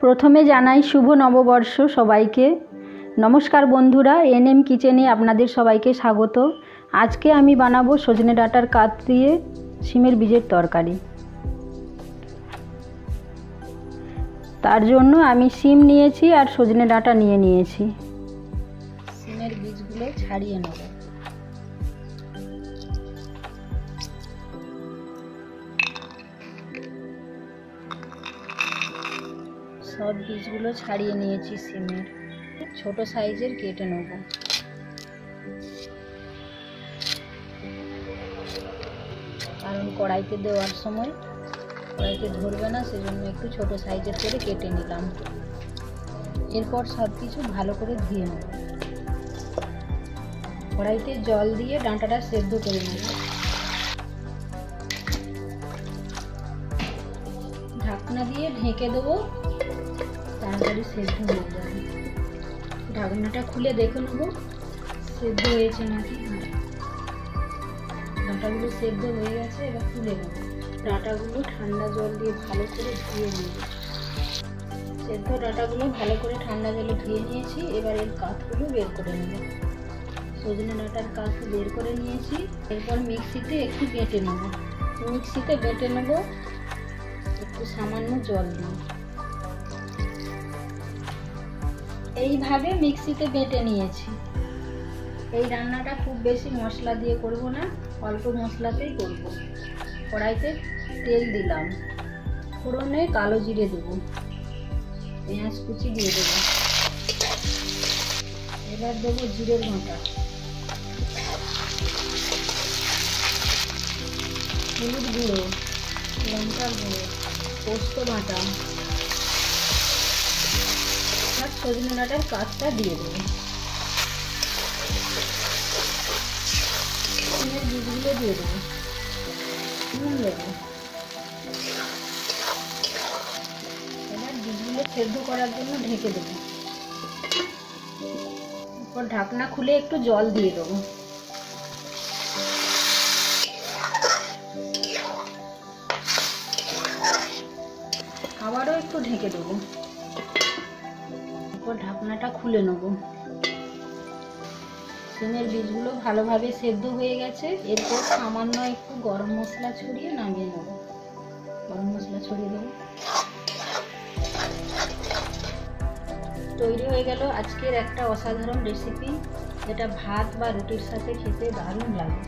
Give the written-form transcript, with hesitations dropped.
প্রথমে জানাই শুভ নববর্ষ সবাইকে। নমস্কার বন্ধুরা, এনএম কিচেনে আপনাদের সবাইকে স্বাগত। আজকে আমি বানাবো সজনে ডাঁটার কাত দিয়ে শিমের বীজের তরকারি। তার জন্য আমি শিম নিয়েছি আর সজনে ডাঁটা নিয়েছি। শিমের বীজগুলো ছাড়িয়ে নেব। সব বীজগুলো ছাড়িয়ে নিয়েছি শিমের। ছোট সাইজের কেটে নেব। কারণ কড়াইতে দেওয়ার সময় কড়াইতে ধরবে না, সেজন্য একটু ছোট সাইজের করে কেটে নিলাম। এরপর সব কিছু ভালো করে ধুয়ে নেব। কড়াইতে জল দিয়ে ডাঁটাটা সেদ্ধ করে নেব। ঢাকনা দিয়ে ঢেকে দেবো, তাড়াতাড়ি সেদ্ধ হয়ে যাবে। ঢাকনাটা খুলে দেখে নেবো সেদ্ধ হয়েছে নাকি। ডাঁটাগুলো সেদ্ধ হয়ে গেছে, এবার তুলে নেব। ডাঁটাগুলো ঠান্ডা জল দিয়ে ভালো করে ধুয়ে নেব। সেদ্ধ ডাঁটাগুলো ভালো করে ঠান্ডা জলে ধুয়ে নিয়েছি। এবার এর কাঠগুলো বের করে নেব। সজনে ডাঁটার কাঠ বের করে নিয়েছি। এরপর মিক্সিতে একটু বেটে নেব। মিক্সিতে বেটে নেব একটু সামান্য জল দিয়ে। এইভাবে মিক্সিতে বেটে নিয়েছি। এই রান্নাটা খুব বেশি মশলা দিয়ে করব না, অল্প মশলাতেই করব। কড়াইতে তেল দিলাম, ফোড়নে কালো জিরে দেবো, পেঁয়াজ কুচি দিয়ে দেবো। এবার দেবো জিরের বাটা, হলুদ গুঁড়ো, লঙ্কার গুঁড়ো, পোস্ত বাটা আর সজনে ডাঁটার কাঠটা দিয়ে দেবো। শিমের বীজগুলো দিয়ে দেবো, নুন দেবো। এবার বীজগুলো সেদ্ধ করার জন্য ঢেকে দেবো। এরপর ঢাকনা খুলে একটু জল দিয়ে দেবো। আবারও একটু ঢেকে দেবো। এরপর ঢাকনাটা খুলে নেব। শিমের বীজগুলো ভালোভাবে সেদ্ধ হয়ে গেছে। এরপর সামান্য একটু গরম মশলা ছড়িয়ে নামিয়ে নেব। গরম মশলা ছড়িয়ে দেবো। তৈরি হয়ে গেল আজকের একটা অসাধারণ রেসিপি, যেটা ভাত বা রুটির সাথে খেতে দারুণ লাগে।